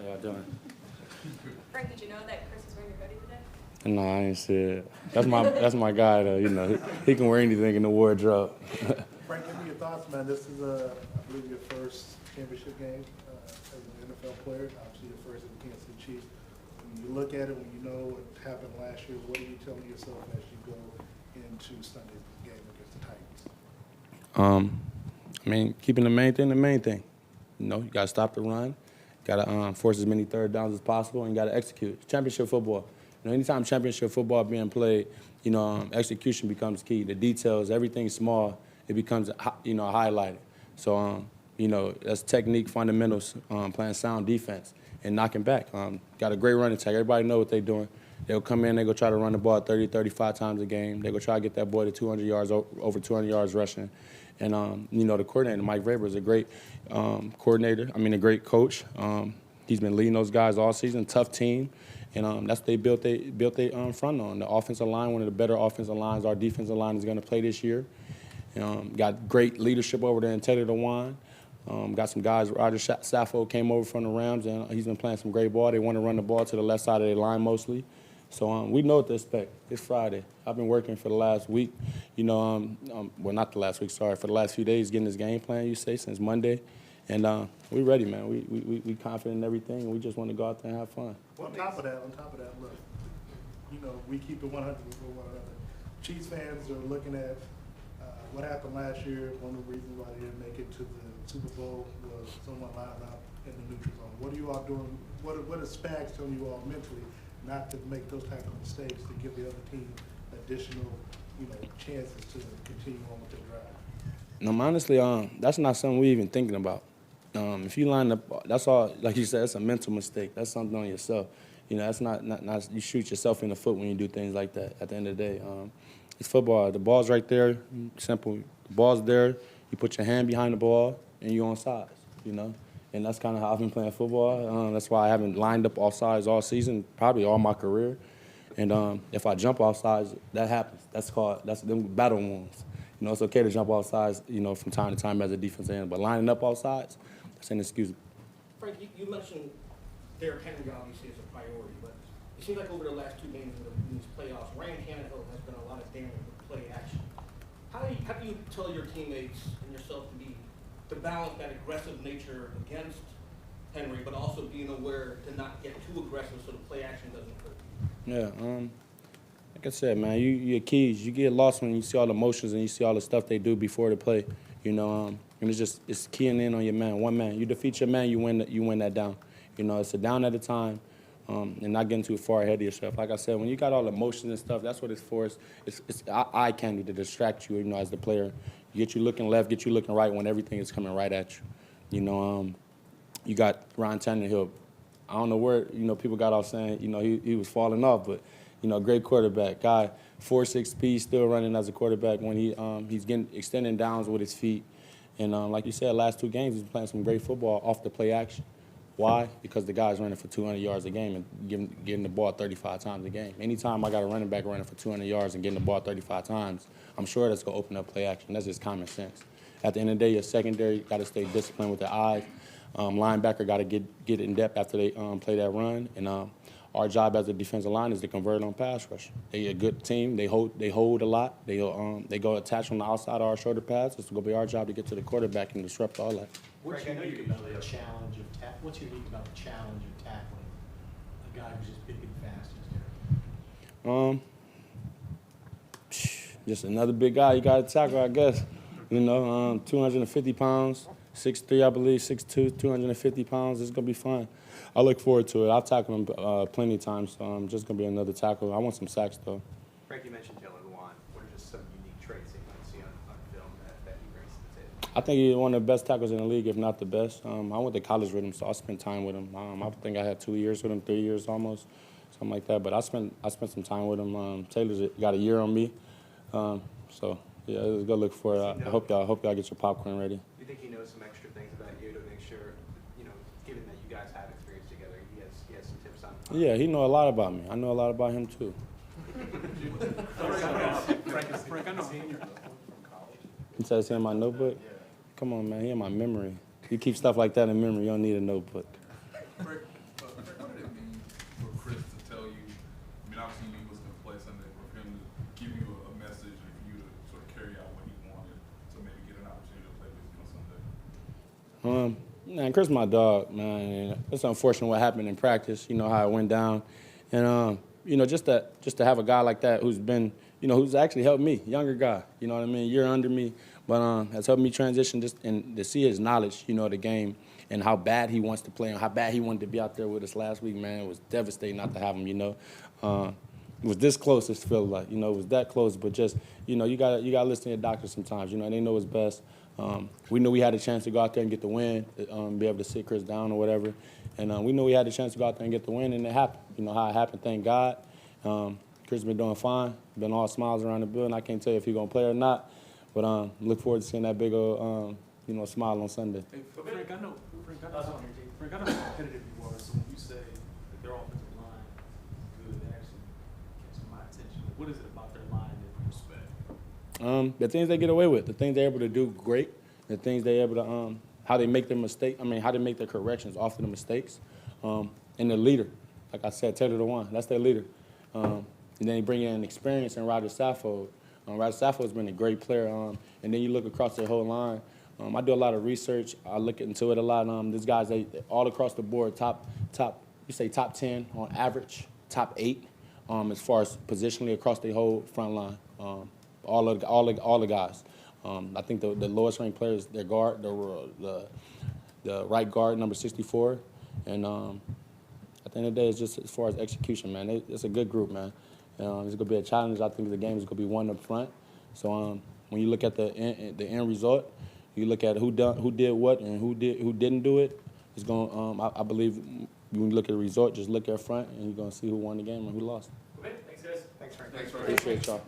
y'all doing? Frank, did you know that Chris is wearing your hoodie today? No, I ain't see it. That's my guy though. You know, he can wear anything in the wardrobe. Frank, give me your thoughts, man. This is, I believe, your first championship game as an NFL player. Obviously, your first as a Kansas City Chief. When you look at it, when you know what happened last year, what are you telling yourself as you go into Sunday's game against the Titans? I mean, keeping the main thing. You know, you gotta stop the run. Gotta force as many third downs as possible, and you gotta execute. Championship football. You know, anytime championship football being played, you know, execution becomes key. The details, everything small, it becomes, you know, highlighted. So, you know, that's technique, fundamentals, playing sound defense, and knocking back. Got a great running attack. Everybody know what they're doing. They'll come in, they go try to run the ball 30, 35 times a game. They go try to get that boy to 200 yards, over 200 yards rushing. And, you know, the coordinator, Mike Vrabel, is a great coordinator. I mean, a great coach. He's been leading those guys all season, tough team. And that's what they built their front on. The offensive line, one of the better offensive lines our defensive line is going to play this year. Got great leadership over there in Teddy DeWine. Got some guys, Roger Saffold came over from the Rams, and he's been playing some great ball. They want to run the ball to the left side of their line mostly. So we know what to expect. It's Friday. I've been working for the last week, you know, well, not the last week, sorry, for the last few days getting this game plan, you say, since Monday. And we ready, man. We confident in everything, and we just want to go out there and have fun. Well, on top of that, look, you know, we keep it 100 for one another. Chiefs fans are looking at what happened last year. One of the reasons why they didn't make it to the Super Bowl was someone lined up in the neutral zone. What are you all doing? What is Spags telling you all mentally not to make those type of mistakes, to give the other team additional, you know, chances to continue on with their drive? No, honestly, that's not something we even thinking about. If you line up, that's all, like you said, that's a mental mistake. That's something on yourself. You know, that's not you shoot yourself in the foot when you do things like that at the end of the day. It's football. The ball's right there, simple. The ball's there, you put your hand behind the ball, and you're on sides, you know? And that's kind of how I've been playing football. That's why I haven't lined up off sides all season, probably all my career. And if I jump off sides, that happens. That's them battle wounds. You know, it's okay to jump off sides, you know, from time to time as a defensive end, but lining up off sides, that's inexcusable. Frank, you mentioned Derrick Henry obviously is a priority, but it seems like over the last two games in these playoffs, Ryan Tannehill has done a lot of damage with play action. How do you tell your teammates and yourself to balance that aggressive nature against Henry, but also being aware to not get too aggressive so the play action doesn't hurt you? Yeah, like I said, man, your keys, you get lost when you see all the motions and you see all the stuff they do before the play, you know, and it's keying in on your man, one man. You defeat your man, you win that down. You know, it's a down at a time, and not getting too far ahead of yourself. Like I said, when you got all the motions and stuff, that's what it's for. It's eye candy to distract you, you know, as the player. Get you looking left, get you looking right when everything is coming right at you. You know, you got Ryan Tannehill. I don't know where, you know, people got off saying, you know, he was falling off, but, you know, great quarterback. Guy, 4.6 speed, still running as a quarterback when he's extending downs with his feet. And like you said, last two games, he's playing some great football off the play action. Why? Because the guy's running for 200 yards a game and getting the ball 35 times a game. Anytime I got a running back running for 200 yards and getting the ball 35 times, I'm sure that's going to open up play action. That's just common sense. At the end of the day, your secondary got to stay disciplined with the eyes. Linebacker got to get in depth after they play that run. And our job as a defensive line is to convert on pass rush. They're a good team. They hold a lot. They go attach on the outside of our shoulder pads. It's going to be our job to get to the quarterback and disrupt all that. What's unique about the challenge of What's unique about the challenge of tackling a guy who's just big and fast as Derrick? Just another big guy you got to tackle, I guess. You know, 250 pounds, 6'3", I believe, 6'2", 250 pounds. It's going to be fun. I look forward to it. I'll tackle him plenty of times, so I'm just going to be another tackle. I want some sacks, though. Frank, you mentioned Taylor Lewan. What are just some unique traits that you might see on film that he brings to the table? I think he's one of the best tackles in the league, if not the best. I went to college with him, so I spent time with him. I think I had 2 years with him, 3 years almost, something like that. But I spent some time with him. Taylor's got a year on me, so yeah, it was a good look for it. I hope y'all get your popcorn ready. Do you think he knows some extra things about you to make sure, you know, given that you guys have experience together, he has some tips on? Yeah, he know a lot about me. I know a lot about him too. Frank, I know. He says in my notebook. Come on, man, he in my memory. You keep stuff like that in memory. You don't need a notebook. Frank, Man, Chris, my dog, man. It's unfortunate what happened in practice. You know how it went down, and you know just to have a guy like that who's been, you know, who's actually helped me, younger guy. You know what I mean? Year under me, but has helped me transition. Just and to see his knowledge, you know, of the game and how bad he wants to play and how bad he wanted to be out there with us last week. Man, it was devastating not to have him. You know, it was this close. It felt like, you know, it was that close. But just, you know, you gotta listen to your doctor sometimes. You know, they know what's best. We knew we had a chance to go out there and get the win, be able to sit Chris down or whatever. And we knew we had a chance to go out there and get the win, and it happened. You know how it happened, thank God. Chris been doing fine, been all smiles around the building. I can't tell you if he's going to play or not, but look forward to seeing that big old, you know, smile on Sunday. Hey, Frank, I know how competitive you are, so when you say that their offensive line is good, that actually catches my attention. What is it about their line that you respect? The things they get away with, the things they're able to do great, the things they're able to, how they make their mistake. I mean, how they make their corrections off of the mistakes, and the leader. Like I said, Taylor the one. That's their leader. And then you bring in experience in Roger Saffold. Roger Saffold's been a great player. And then you look across their whole line. I do a lot of research. I look into it a lot. These guys, they all across the board, top. You say top 10 on average, top 8, as far as positionally across the whole front line. All the guys. I think the lowest ranked player is their guard, the right guard, number 64, and at the end of the day, it's just as far as execution, man. It's a good group, man. It's going to be a challenge. I think the game is going to be won up front. So when you look at the end result, you look at who did what and who didn't do it. It's going. I believe when you look at the result, just look at front, and you're going to see who won the game and who lost. Okay, thanks, guys. Thanks, Frank. Appreciate y'all.